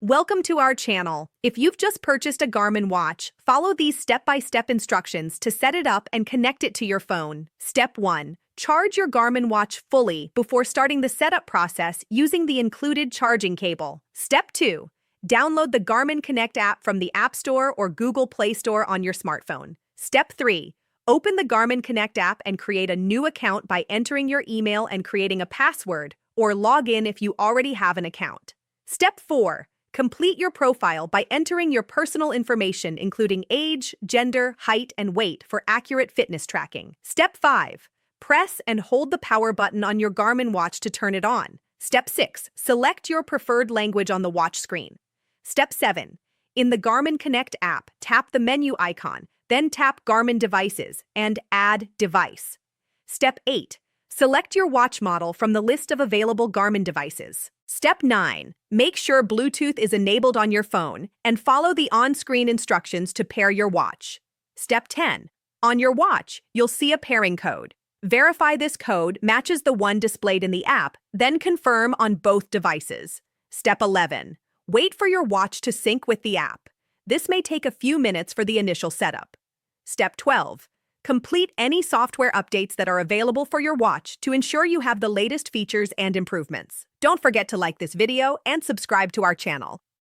Welcome to our channel. If you've just purchased a Garmin watch, follow these step-by-step instructions to set it up and connect it to your phone. Step 1. Charge your Garmin watch fully before starting the setup process using the included charging cable. Step 2. Download the Garmin Connect app from the App Store or Google Play Store on your smartphone. Step 3. Open the Garmin Connect app and create a new account by entering your email and creating a password, or log in if you already have an account. Step 4. Complete your profile by entering your personal information including age, gender, height, and weight for accurate fitness tracking. Step 5. Press and hold the power button on your Garmin watch to turn it on. Step 6. Select your preferred language on the watch screen. Step 7. In the Garmin Connect app, tap the menu icon, then tap Garmin Devices and Add Device. Step 8. Select your watch model from the list of available Garmin devices. Step 9. Make sure Bluetooth is enabled on your phone and follow the on-screen instructions to pair your watch. Step 10. On your watch, you'll see a pairing code. Verify this code matches the one displayed in the app, then confirm on both devices. Step 11. Wait for your watch to sync with the app. This may take a few minutes for the initial setup. Step 12. Complete any software updates that are available for your watch to ensure you have the latest features and improvements. Don't forget to like this video and subscribe to our channel.